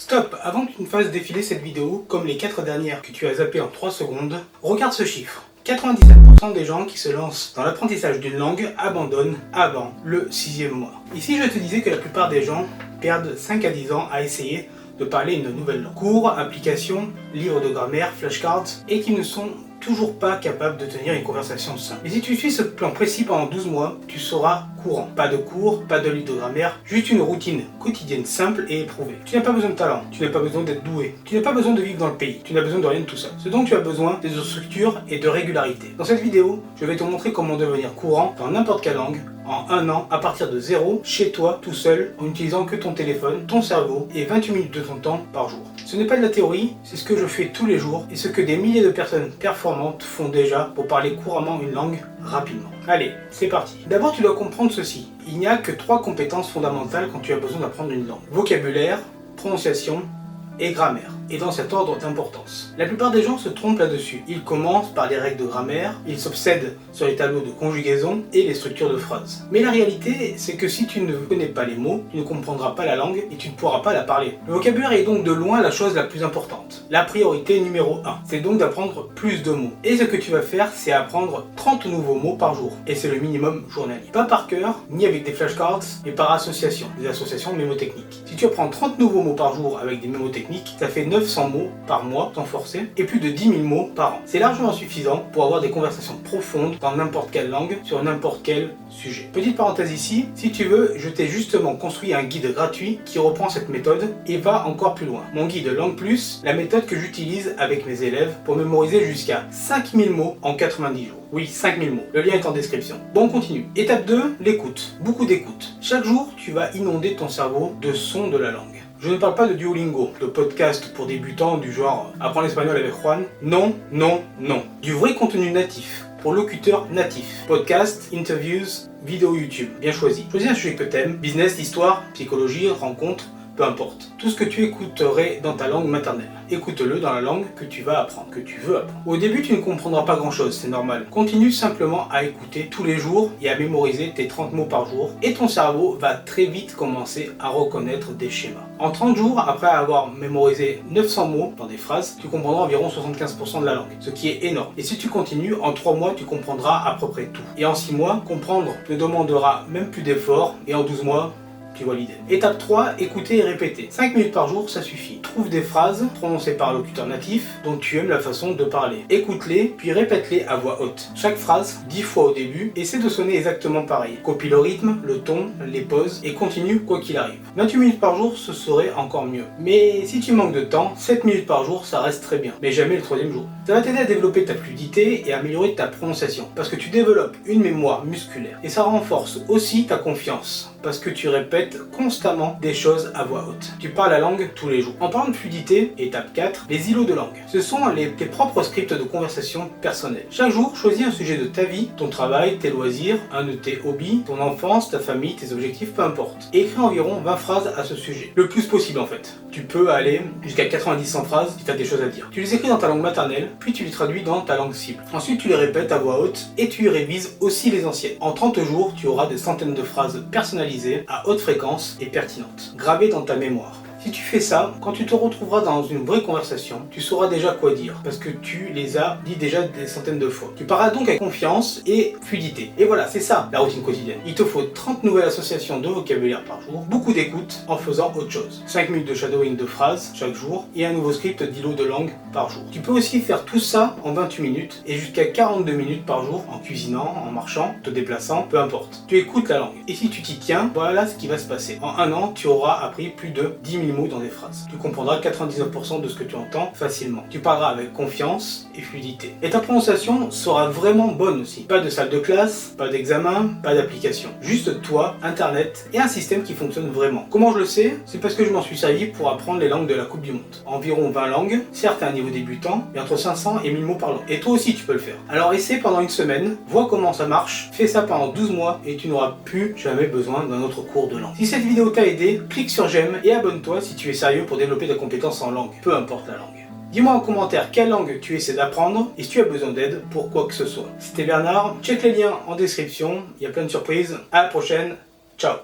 Stop! Avant que tu ne fasses défiler cette vidéo, comme les 4 dernières que tu as zappées en 3 secondes, regarde ce chiffre. 97% des gens qui se lancent dans l'apprentissage d'une langue abandonnent avant le 6e mois. Ici, je te disais que la plupart des gens perdent 5 à 10 ans à essayer de parler une nouvelle langue. Cours, applications, livres de grammaire, flashcards, et qui ne sont toujours pas capables de tenir une conversation simple. Mais si tu suis ce plan précis pendant 12 mois, tu seras courant. Pas de cours, pas de livre de grammaire, juste une routine quotidienne simple et éprouvée. Tu n'as pas besoin de talent, tu n'as pas besoin d'être doué, tu n'as pas besoin de vivre dans le pays, tu n'as besoin de rien de tout ça. Ce dont tu as besoin, c'est de structure et de régularité. Dans cette vidéo, je vais te montrer comment devenir courant dans n'importe quelle langue en 1 an à partir de zéro, chez toi, tout seul, en utilisant que ton téléphone, ton cerveau et 28 minutes de ton temps par jour. Ce n'est pas de la théorie, c'est ce que je fais tous les jours et ce que des milliers de personnes performantes font déjà pour parler couramment une langue rapidement. Allez, c'est parti. D'abord, tu dois comprendre ceci. Il n'y a que 3 compétences fondamentales quand tu as besoin d'apprendre une langue. Vocabulaire, prononciation et grammaire, et dans cet ordre d'importance. La plupart des gens se trompent là-dessus. Ils commencent par les règles de grammaire, ils s'obsèdent sur les tableaux de conjugaison et les structures de phrases. Mais la réalité, c'est que si tu ne connais pas les mots, tu ne comprendras pas la langue et tu ne pourras pas la parler. Le vocabulaire est donc de loin la chose la plus importante. La priorité numéro 1, c'est donc d'apprendre plus de mots. Et ce que tu vas faire, c'est apprendre 30 nouveaux mots par jour. Et c'est le minimum journalier. Pas par cœur, ni avec des flashcards, mais par association. Des associations mémotechniques. Si tu apprends 30 nouveaux mots par jour avec des mémotechniques, ça fait 900 mots par mois, sans forcer, et plus de 10 000 mots par an. C'est largement suffisant pour avoir des conversations profondes dans n'importe quelle langue, sur n'importe quel sujet. Petite parenthèse ici, si tu veux, je t'ai justement construit un guide gratuit qui reprend cette méthode et va encore plus loin. Mon guide Langue Plus, la méthode que j'utilise avec mes élèves pour mémoriser jusqu'à 5000 mots en 90 jours. Oui, 5000 mots. Le lien est en description. Bon, on continue. Étape 2, l'écoute. Beaucoup d'écoute. Chaque jour, tu vas inonder ton cerveau de sons de la langue. Je ne parle pas de Duolingo, de podcast pour débutants du genre apprendre l'espagnol avec Juan. Non, non, non. Du vrai contenu natif, pour locuteurs natifs. Podcast, interviews, vidéos YouTube. Bien choisi. Choisis un sujet que t'aimes. Business, histoire, psychologie, rencontres, peu importe. Tout ce que tu écouterais dans ta langue maternelle. Écoute-le dans la langue que tu vas apprendre, que tu veux apprendre. Au début, tu ne comprendras pas grand-chose, c'est normal. Continue simplement à écouter tous les jours et à mémoriser tes 30 mots par jour. Et ton cerveau va très vite commencer à reconnaître des schémas. En 30 jours, après avoir mémorisé 900 mots dans des phrases, tu comprendras environ 75% de la langue, ce qui est énorme. Et si tu continues, en 3 mois, tu comprendras à peu près tout. Et en 6 mois, comprendre ne demandera même plus d'efforts. Et en 12 mois, tu vois l'idée. Étape 3, écouter et répéter. 5 minutes par jour, ça suffit. Trouve des phrases prononcées par un locuteur natif dont tu aimes la façon de parler. Écoute-les, puis répète-les à voix haute. Chaque phrase, 10 fois au début, essaie de sonner exactement pareil. Copie le rythme, le ton, les pauses et continue quoi qu'il arrive. 28 minutes par jour, ce serait encore mieux. Mais si tu manques de temps, 7 minutes par jour, ça reste très bien. Mais jamais le 3e jour. Ça va t'aider à développer ta fluidité et à améliorer ta prononciation. Parce que tu développes une mémoire musculaire. Et ça renforce aussi ta confiance. Parce que tu répètes constamment des choses à voix haute. Tu parles la langue tous les jours. En parlant de fluidité, étape 4, les îlots de langue. Ce sont tes propres scripts de conversation personnels. Chaque jour, choisis un sujet de ta vie, ton travail, tes loisirs, un de tes hobbies, ton enfance, ta famille, tes objectifs, peu importe. Et écris environ 20 phrases à ce sujet. Le plus possible en fait. Tu peux aller jusqu'à 90-100 phrases si tu as des choses à dire. Tu les écris dans ta langue maternelle, puis tu les traduis dans ta langue cible. Ensuite, tu les répètes à voix haute et tu y révises aussi les anciennes. En 30 jours, tu auras des centaines de phrases personnalisées à haute fréquence et pertinentes, gravées dans ta mémoire. Si tu fais ça, quand tu te retrouveras dans une vraie conversation, tu sauras déjà quoi dire, parce que tu les as dit déjà des centaines de fois. Tu parleras donc avec confiance et fluidité. Et voilà, c'est ça la routine quotidienne. Il te faut 30 nouvelles associations de vocabulaire par jour, beaucoup d'écoute en faisant autre chose. 5 minutes de shadowing de phrases chaque jour et un nouveau script d'îlot de langue par jour. Tu peux aussi faire tout ça en 28 minutes et jusqu'à 42 minutes par jour en cuisinant, en marchant, te déplaçant, peu importe. Tu écoutes la langue. Et si tu t'y tiens, voilà ce qui va se passer. En 1 an, tu auras appris plus de 10 000 mots dans des phrases. Tu comprendras 99% de ce que tu entends facilement. Tu parleras avec confiance et fluidité. Et ta prononciation sera vraiment bonne aussi. Pas de salle de classe, pas d'examen, pas d'application. Juste toi, internet et un système qui fonctionne vraiment. Comment je le sais? C'est parce que je m'en suis servi pour apprendre les langues de la Coupe du Monde. Environ 20 langues, certes à un niveau débutant, mais entre 500 et 1000 mots par langue. Et toi aussi tu peux le faire. Alors essaie pendant une semaine, vois comment ça marche, fais ça pendant 12 mois et tu n'auras plus jamais besoin d'un autre cours de langue. Si cette vidéo t'a aidé, clique sur j'aime et abonne-toi si tu es sérieux pour développer ta compétence en langue, peu importe la langue. Dis-moi en commentaire quelle langue tu essaies d'apprendre et si tu as besoin d'aide pour quoi que ce soit. C'était Bernard, check les liens en description, il y a plein de surprises. À la prochaine, ciao.